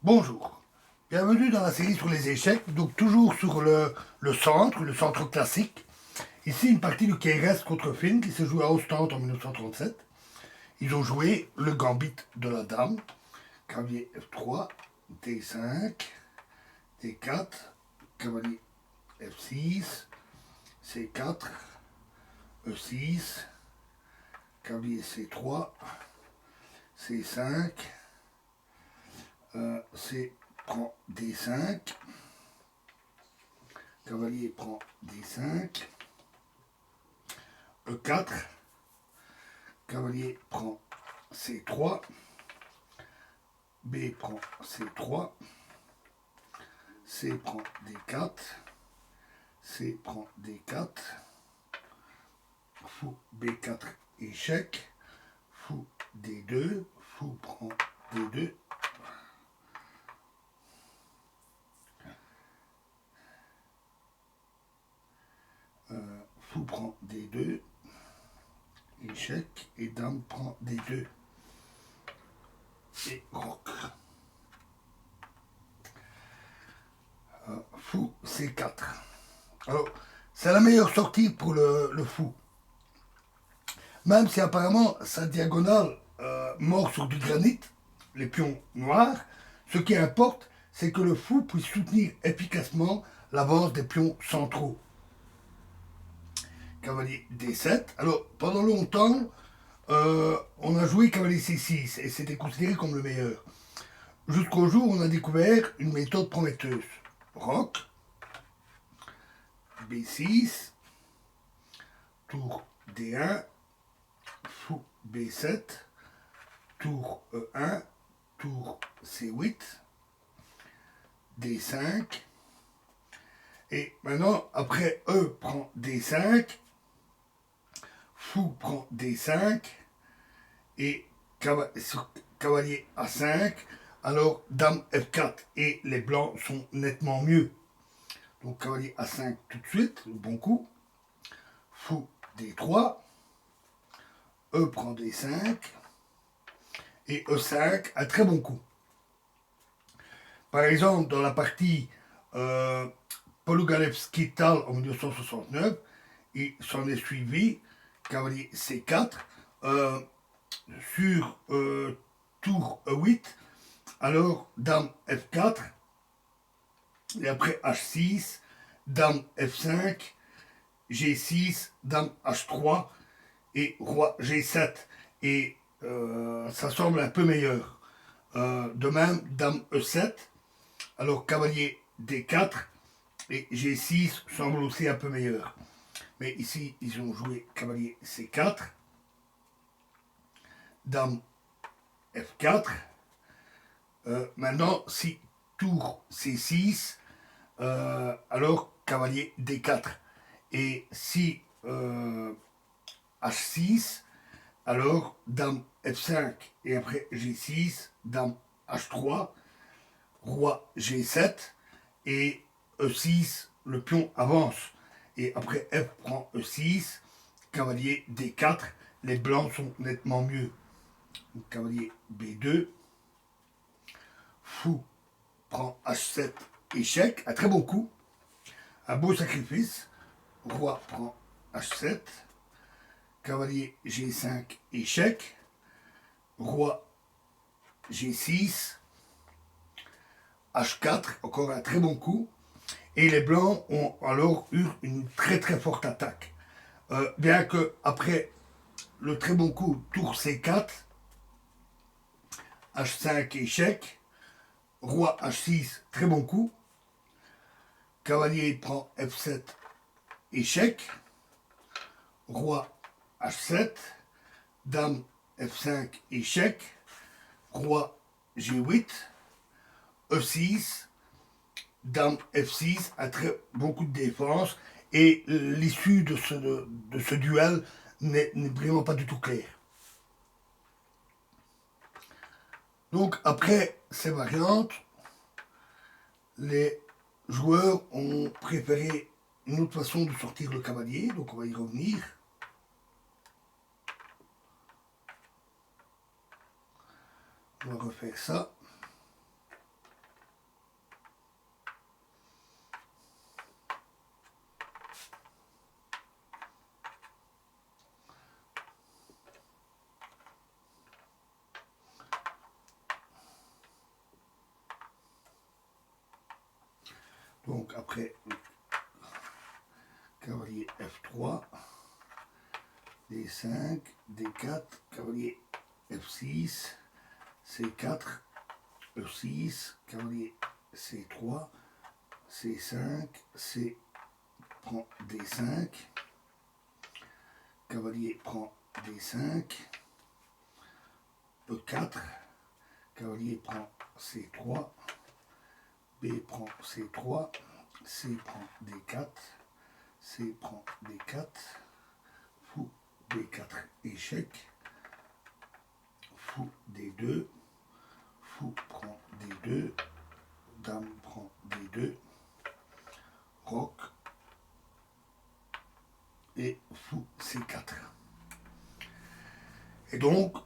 Bonjour, bienvenue dans la série sur les échecs, donc toujours sur le centre classique. Ici une partie du KRS contre Finn qui s'est joué à Ostende en 1937. Ils ont joué le gambit de la dame, cavalier F3, D5, D4, cavalier F6, C4, E6, cavalier C3, C5, C prend D5, cavalier prend D5, E4, cavalier prend C3, B prend C3, C prend D4, C prend D4, fou B4 échec, fou D2, fou prend D2, fou prend D2, échec, et dame prend D2, et roc. Fou C4. Alors, c'est la meilleure sortie pour le fou. Même si apparemment sa diagonale mord sur du granit, les pions noirs, ce qui importe, c'est que le fou puisse soutenir efficacement l'avance des pions centraux. Cavalier D7. Alors, pendant longtemps, on a joué cavalier C6 et c'était considéré comme le meilleur. Jusqu'au jour où on a découvert une méthode prometteuse. Roc, B6, tour D1, fou B7, tour E1, tour C8, D5, et maintenant, après E prend D5, fou prend D5, et cavalier A5, alors dame F4, et les blancs sont nettement mieux. Donc cavalier A5 tout de suite, bon coup, fou D3, E prend D5, et E5, un très bon coup. Par exemple, dans la partie Polugalevski-Tal en 1969, il s'en est suivi cavalier C4 sur tour E8, alors dame F4, et après H6, dame F5, G6, dame H3 et roi G7. Et ça semble un peu meilleur. De même, dame E7, alors cavalier D4 et G6 semble aussi un peu meilleur. Mais ici, ils ont joué cavalier C4, dame F4. Maintenant, si tour C6, alors cavalier D4. Et si H6, alors dame F5. Et après G6, dame H3, roi G7 et E6, le pion avance. Et après F prend E6, cavalier D4, les blancs sont nettement mieux. Donc, cavalier B2, fou prend H7, échec, un très bon coup, un beau sacrifice, roi prend H7, cavalier G5, échec, roi G6, H4, encore un très bon coup, et les blancs ont alors eu une très très forte attaque. Bien que après le très bon coup, tour C4, H5 échec, roi H6 très bon coup, cavalier prend F7 échec, roi H7, dame F5 échec, roi G8, E6, dame F6, un très bon coup de défense, et l'issue de ce duel n'est vraiment pas du tout claire. Donc après ces variantes, les joueurs ont préféré une autre façon de sortir le cavalier, donc on va y revenir. On va refaire ça. Donc après, cavalier F3, D5, D4, cavalier F6, C4, E6, cavalier C3, C5, C prend D5, cavalier prend D5, E4, cavalier prend C3, B prend C3, C prend D4, C prend D4, fou D4, échec, fou D2, fou prend D2, dame prend D2, roc et fou C4. Et donc,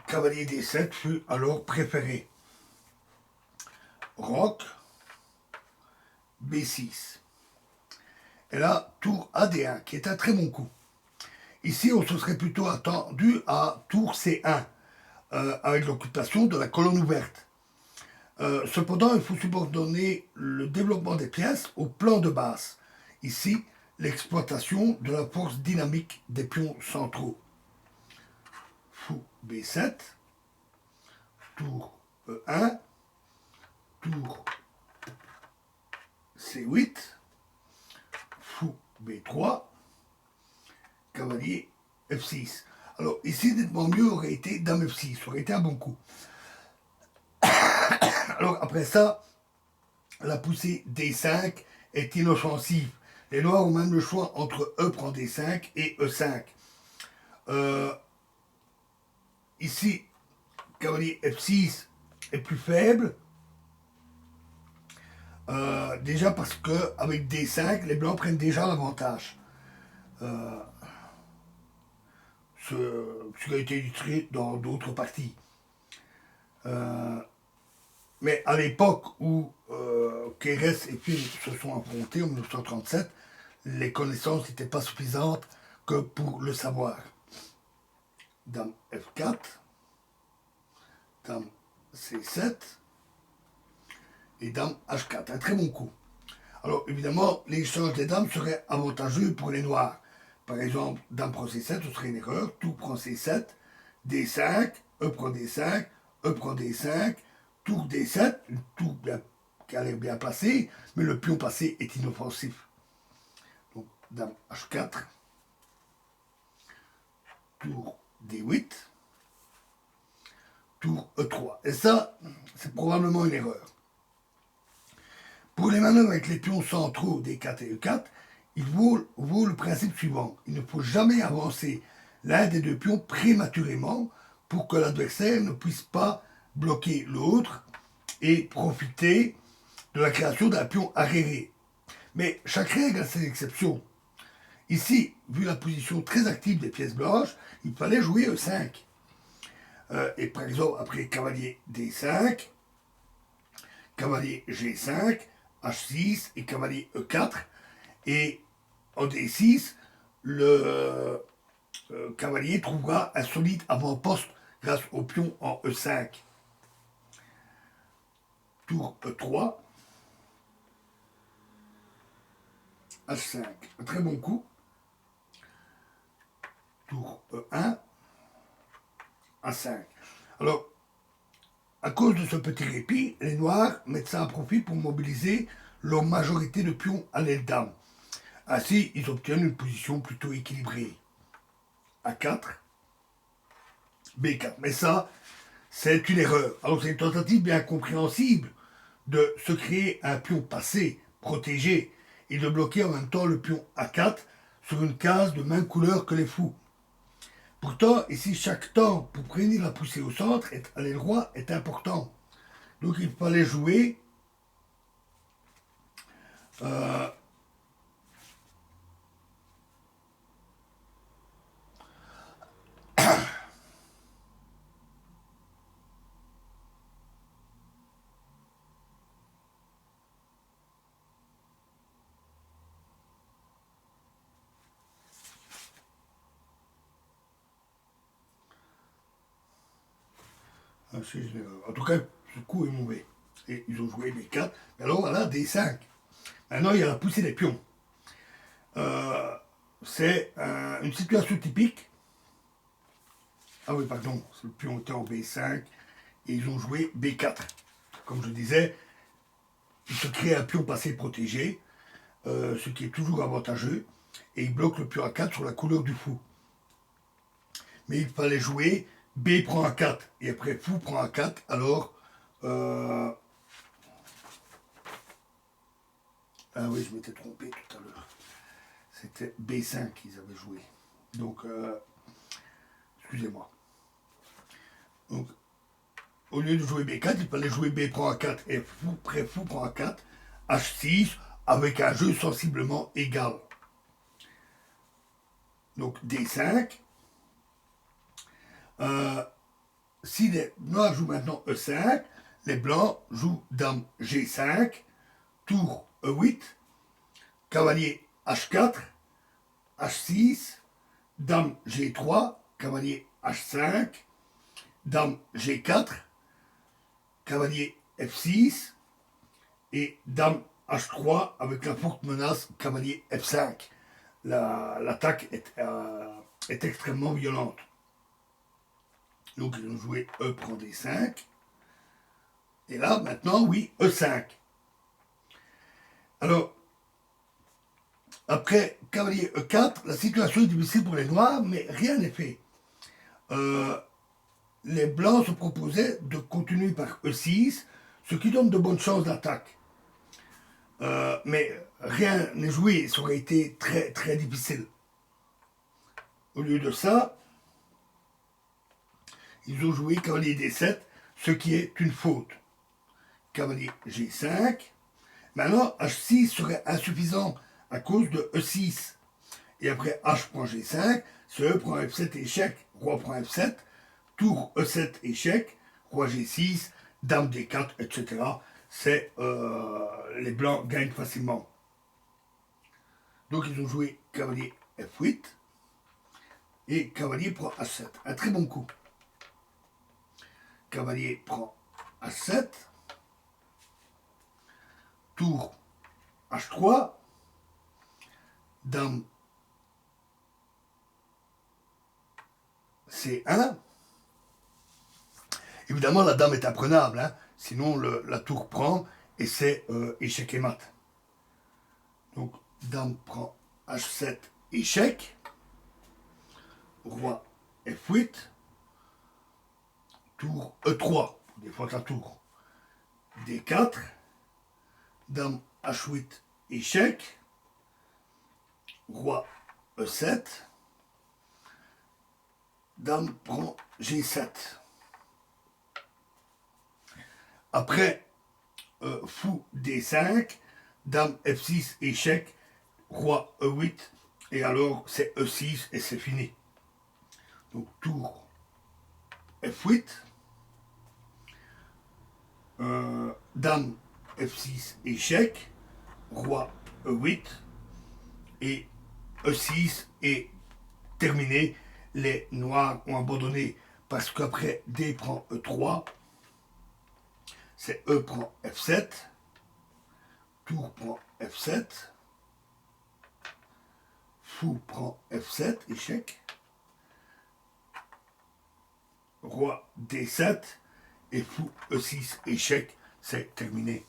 cavalier D7 fut alors préféré. Roc, B6. Et là, tour AD1, qui est un très bon coup. Ici, on se serait plutôt attendu à tour C1, avec l'occupation de la colonne ouverte. Cependant, il faut subordonner le développement des pièces au plan de base. Ici, l'exploitation de la force dynamique des pions centraux. Fou B7, tour E1, tour C8, fou B3, cavalier F6. Alors ici, nettement mieux aurait été dame F6, ça aurait été un bon coup. Alors après ça, la poussée D5 est inoffensive. Les noirs ont même le choix entre E prend D5 et E5. Ici, cavalier F6 est plus faible. Déjà parce que avec D5, les blancs prennent déjà l'avantage. Ce qui a été illustré dans d'autres parties. Mais à l'époque où Kérès et Phil se sont affrontés en 1937, les connaissances n'étaient pas suffisantes que pour le savoir. Dame F4, dame C7 et dame H4. Un très bon coup. Alors évidemment, l'échange des dames serait avantageux pour les noirs. Par exemple, dame prend C7, ce serait une erreur. Tout prend C7, D5, E prend D5, E prend D5, tour D7, une tour qui a l'air bien placée, mais le pion passé est inoffensif. Donc dame H4, tour D8, tour E3. Et ça, c'est probablement une erreur. Pour les manœuvres avec les pions centraux D4 et E4, il vaut le principe suivant. Il ne faut jamais avancer l'un des deux pions prématurément pour que l'adversaire ne puisse pas bloquer l'autre et profiter de la création d'un pion arriéré. Mais chaque règle a ses exceptions. Ici, vu la position très active des pièces blanches, il fallait jouer E5. Et par exemple, après cavalier D5, cavalier G5, H6 et cavalier E4. Et en D6, le cavalier trouvera un solide avant-poste grâce au pion en E5. Tour E3, H5. Un très bon coup. Tour E1, A5. Alors, à cause de ce petit répit, les noirs mettent ça à profit pour mobiliser leur majorité de pions à l'aile dame. Ainsi, ils obtiennent une position plutôt équilibrée. A4, B4. Mais ça, c'est une erreur. Alors c'est une tentative bien compréhensible de se créer un pion passé, protégé, et de bloquer en même temps le pion A4 sur une case de même couleur que les fous. Pourtant, ici, chaque temps pour prévenir la poussée au centre à l'aile droite est important. Donc il fallait jouer euh, en tout cas, ce coup est mauvais. Et ils ont joué B4. Alors voilà, D5. Maintenant, il y a la poussée des pions. C'est une situation typique. Ah oui, pardon, le pion était en B5 et ils ont joué B4. Comme je disais, il se crée un pion passé protégé, ce qui est toujours avantageux, et il bloque le pion A4 sur la couleur du fou. Mais il fallait jouer B prend A4 et après fou prend A4, alors ah oui, je m'étais trompé tout à l'heure. C'était B5 qu'ils avaient joué. Donc, excusez-moi. Donc, au lieu de jouer B4, il fallait jouer B prend A4 et fou prend A4, H6 avec un jeu sensiblement égal. Donc D5. Si les noirs jouent maintenant E5, les blancs jouent dame G5, tour E8, cavalier H4, H6, dame G3, cavalier H5, dame G4, cavalier F6 et dame H3 avec la forte menace cavalier F5. L'attaque est extrêmement violente. Donc ils ont joué E prend D5. Et là, maintenant, oui, E5. Alors, après cavalier E4, la situation est difficile pour les noirs, mais rien n'est fait. Les blancs se proposaient de continuer par E6, ce qui donne de bonnes chances d'attaque. Mais rien n'est joué, ça aurait été très très difficile. Au lieu de ça, ils ont joué cavalier D7, ce qui est une faute. Cavalier G5. Maintenant, H6 serait insuffisant à cause de E6. Et après H prend G5, c'est E prend F7 échec, roi prend F7, tour E7 échec, roi G6, dame D4, etc. C'est les blancs gagnent facilement. Donc ils ont joué cavalier F8 et cavalier prend H7. Un très bon coup. Cavalier prend H7, tour H3, dame C1. Évidemment, la dame est imprenable, hein, sinon la tour prend et c'est échec et mat. Donc, dame prend H7, échec, roi F8, tour E3, des fois la tour, D4, dame H8, échec, roi E7, dame prend G7. Après, fou D5, dame F6, échec, roi E8, et alors c'est E6 et c'est fini. Donc tour F8, dame F6, échec, roi E8, et E6 est terminé. Les noirs ont abandonné parce qu'après D prend E3, c'est E prend F7, tour prend F7, fou prend F7, échec, roi D7 et fou E6, échec, c'est terminé.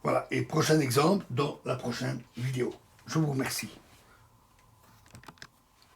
Voilà, et prochain exemple dans la prochaine vidéo. Je vous remercie.